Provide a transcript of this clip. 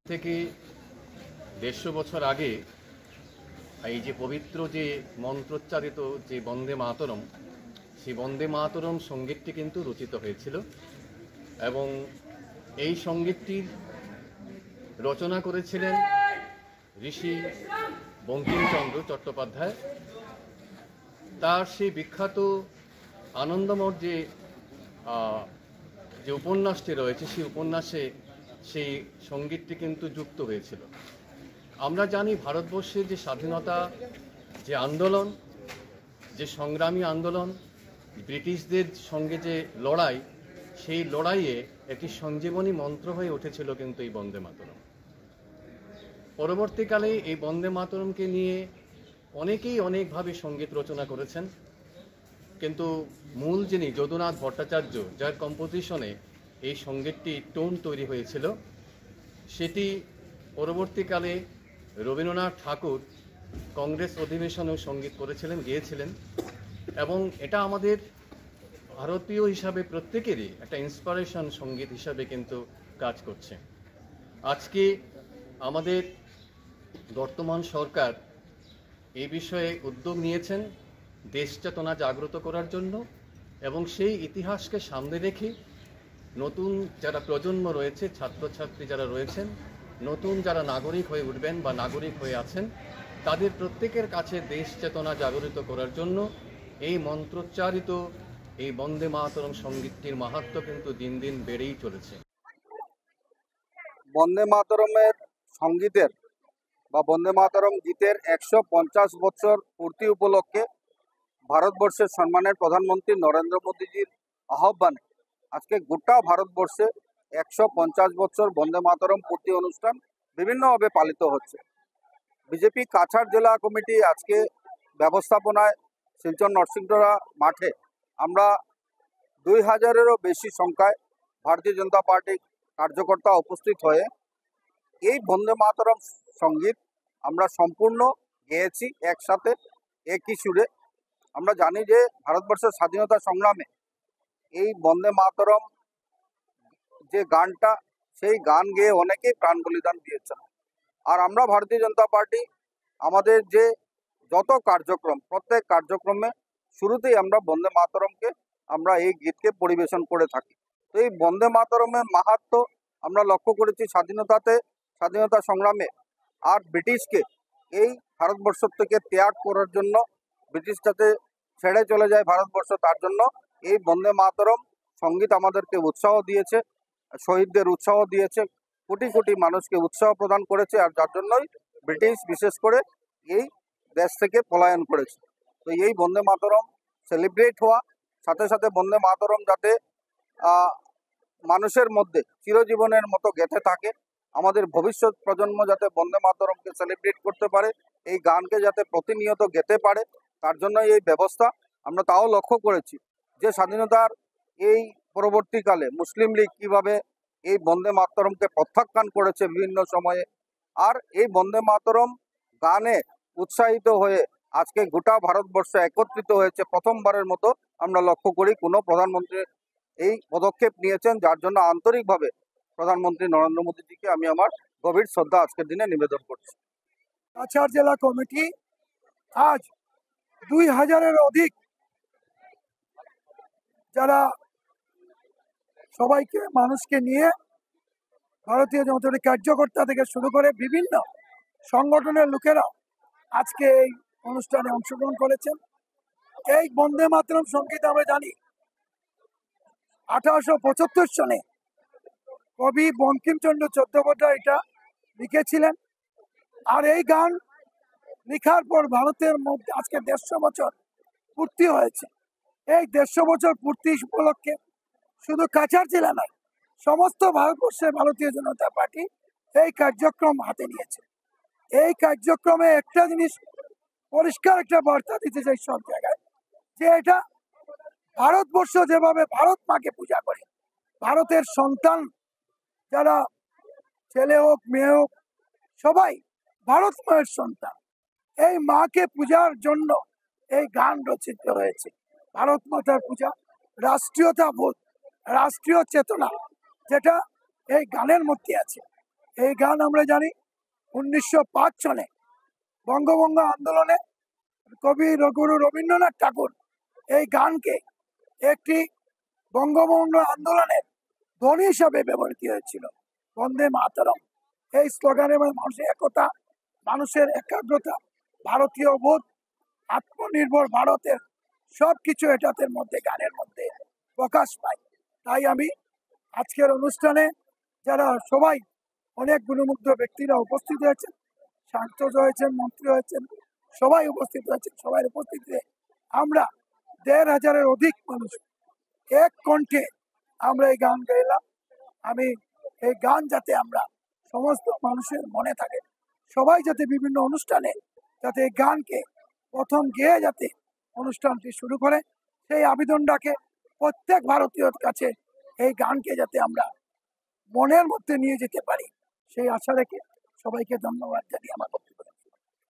থেকে 150 বছর আগে এই যে পবিত্র যে মন্ত্রোচ্চারিত যে বন্দে মাতরম, সেই বন্দে মাতরম সঙ্গীতটি কিন্তু রচিত হয়েছিল এবং এই সঙ্গীতটির রচনা করেছিলেন ঋষি বঙ্কিমচন্দ্র চট্টোপাধ্যায়। তার সেই বিখ্যাত আনন্দমঠ যে উপন্যাসটি রয়েছে, সেই উপন্যাসে সেই সঙ্গীতটি কিন্তু যুক্ত হয়েছিল। আমরা জানি ভারতবর্ষের যে স্বাধীনতা যে আন্দোলন, যে সংগ্রামী আন্দোলন, ব্রিটিশদের সঙ্গে যে লড়াই, সেই লড়াইয়ে একটি সঞ্জীবনী মন্ত্র হয়ে উঠেছিল কিন্তু এই বন্দে মাতরম। পরবর্তীকালে এই বন্দে মাতরমকে নিয়ে অনেকেই অনেকভাবে সঙ্গীত রচনা করেছেন, কিন্তু মূল যিনি যদুনাথ ভট্টাচার্য, যার কম্পোজিশনে এই সঙ্গীতটি টোন তৈরি হয়েছিল, সেটি পরবর্তীকালে রবীন্দ্রনাথ ঠাকুর কংগ্রেস অধিবেশনেও সঙ্গীত করেছিলেন, গেয়েছিলেন এবং এটা আমাদের ভারতীয় হিসাবে প্রত্যেকেরই একটা ইন্সপিরেশন সঙ্গীত হিসাবে কিন্তু কাজ করছে। আজকে আমাদের বর্তমান সরকার এই বিষয়ে উদ্যোগ নিয়েছেন দেশ চেতনা জাগ্রত করার জন্য এবং সেই ইতিহাসকে সামনে রেখে নতুন যারা প্রজন্ম রয়েছে, ছাত্রছাত্রী যারা রয়েছেন, নতুন যারা নাগরিক হয়ে উঠবেন বা নাগরিক হয়ে আছেন, তাদের প্রত্যেকের কাছে দেশ চেতনা জাগরিত করার জন্য এই মন্ত্রোচ্চারিত এই বন্দে মাতরম সঙ্গীতটির মাহাত্ম্য কিন্তু দিন দিন বেড়েই চলেছে। বন্দে মাতরমের সঙ্গীতের বা বন্দে মাতরম গীতের 150 বছর পূর্তি উপলক্ষে ভারতবর্ষের সম্মানের প্রধানমন্ত্রী নরেন্দ্র মোদীজির আহ্বানে আজকে গোটা ভারতবর্ষে 150 বছর বন্দে মাতরম পূর্তি অনুষ্ঠান বিভিন্নভাবে পালিত হচ্ছে। বিজেপি কাছাড় জেলা কমিটি আজকে ব্যবস্থাপনায় শিলচর নরসিংহরা মাঠে আমরা 2000-এরও বেশি সংখ্যায় ভারতীয় জনতা পার্টি কার্যকর্তা উপস্থিত হয়ে এই বন্দে মাতরম সঙ্গীত আমরা সম্পূর্ণ গেয়েছি একসাথে একই সুরে। আমরা জানি যে ভারতবর্ষের স্বাধীনতা সংগ্রামে এই বন্দে মাতরম যে গানটা, সেই গান গেয়ে অনেকেই প্রাণ বলিদান দিয়েছেন। আর আমরা ভারতীয় জনতা পার্টি আমাদের যে যত কার্যক্রম, প্রত্যেক কার্যক্রমে শুরুতেই আমরা বন্দে মাতরমকে আমরা এই গীতকে পরিবেশন করে থাকি। তো এই বন্দে মাতরমের মাহাত্ম্য আমরা লক্ষ্য করেছি স্বাধীনতা সংগ্রামে। আর ব্রিটিশকে এই ভারতবর্ষ থেকে ত্যাগ করার জন্য, ব্রিটিশ যাতে ছেড়ে চলে যায় ভারতবর্ষ, তার জন্য এই বন্দে মাতরম সঙ্গীত আমাদেরকে উৎসাহ দিয়েছে, শহীদদের উৎসাহ দিয়েছে, কোটি কোটি মানুষকে উৎসাহ প্রদান করেছে। আর যার জন্যই ব্রিটিশ বিশেষ করে এই দেশ থেকে পলায়ন করেছে। তো এই বন্দে মাতরম সেলিব্রেট হওয়া, সাথে সাথে বন্দে মাতরম যাতে মানুষের মধ্যে চিরজীবনের মতো গেঁথে থাকে, আমাদের ভবিষ্যৎ প্রজন্ম যাতে বন্দে মাতরমকে সেলিব্রেট করতে পারে, এই গানকে যাতে প্রতিনিয়ত গেতে পারে, তার জন্য এই ব্যবস্থা। আমরা তাও লক্ষ্য করেছি যে স্বাধীনতার এই পরবর্তীকালে মুসলিম লীগ কিভাবে এই বন্দে মাতরমকে প্রত্যাখ্যান করেছে বিভিন্ন সময়ে। আর এই বন্দে মাতরম গানে উৎসাহিত হয়ে আজকে গোটা ভারতবর্ষ একত্রিত হয়েছে। প্রথমবারের মতো আমরা লক্ষ্য করি কোনো প্রধানমন্ত্রী এই পদক্ষেপ নিয়েছেন, যার জন্য আন্তরিকভাবে প্রধানমন্ত্রী নরেন্দ্র মোদীজিকে আমি আমার গভীর শ্রদ্ধা আজকের দিনে নিবেদন করছি। কাছাড় জেলা কমিটি আজ 2000-এর অধিক যারা সবাইকে মানুষকে নিয়ে ভারতীয় জনতা পার্টির কার্যকর্তা থেকে শুরু করে বিভিন্ন সংগঠনের লোকেরা আজকে এই অনুষ্ঠানে অংশগ্রহণ করেছেন। এই বন্দে মাতরম সঙ্গীত আমরা জানি 1875 সনে কবি বঙ্কিমচন্দ্র চট্টোপাধ্যায় এটা লিখেছিলেন। আর এই গান লেখার পর ভারতের মধ্যে আজকে 150 বছর পূর্তি হয়েছে। এই 150 বছর পূর্তি উপলক্ষে শুধু কাছাড় জেলা নয়, সমস্ত ভারতবর্ষের ভারতীয় জনতা পার্টি এই কার্যক্রম হাতে নিয়েছে। এই কার্যক্রমে একটা জিনিস পরিষ্কার একটা বার্তা দিতে চাই সব জায়গায়, যে এটা ভারতবর্ষ যেভাবে ভারত মাকে পূজা করে, ভারতের সন্তান যারা ছেলে হোক মেয়ে হোক সবাই ভারত মায়ের সন্তান। এই মাকে পূজার জন্য এই গান রচিত হয়েছে। ভারত মাতার পূজা, রাষ্ট্রীয়তা বোধ, রাষ্ট্রীয় চেতনা, যেটা এই গানের মধ্যে আছে। এই গান আমরা জানি 1905 সনে বঙ্গভঙ্গ আন্দোলনে কবি গুরু রবীন্দ্রনাথ ঠাকুর এই গানকে একটি বঙ্গভঙ্গ আন্দোলনের ধ্বনি হিসাবে ব্যবহৃত হয়েছিল। বন্দে মাতরম এই স্লোগানে মানুষের একতা, মানুষের একাগ্রতা, ভারতীয় বোধ, আত্মনির্ভর ভারতের সবকিছু এটাতে মধ্যে গানের মধ্যে প্রকাশ পায়। তাই আমি আজকের অনুষ্ঠানে যারা সবাই অনেক গুণমুগ্ধ ব্যক্তিরা উপস্থিত হয়েছেন, সাংসদ হয়েছেন, মন্ত্রী হয়েছেন, সবাই উপস্থিত হয়েছেন, সবাই উপস্থিতিতে আমরা 1,500-এর অধিক মানুষ এক কণ্ঠে আমরা এই গান গাইলাম। আমি এই গান যাতে আমরা সমস্ত মানুষের মনে থাকে, সবাই যাতে বিভিন্ন অনুষ্ঠানে যাতে এই গানকে প্রথম গেয়ে যাতে অনুষ্ঠানটি শুরু করে, সেই আবেদনটাকে প্রত্যেক ভারতীয়র কাছে এই গানকে যাতে আমরা মনের মধ্যে নিয়ে যেতে পারি, সেই আশা রেখে সবাইকে ধন্যবাদ জানিয়ে আমার বক্তব্য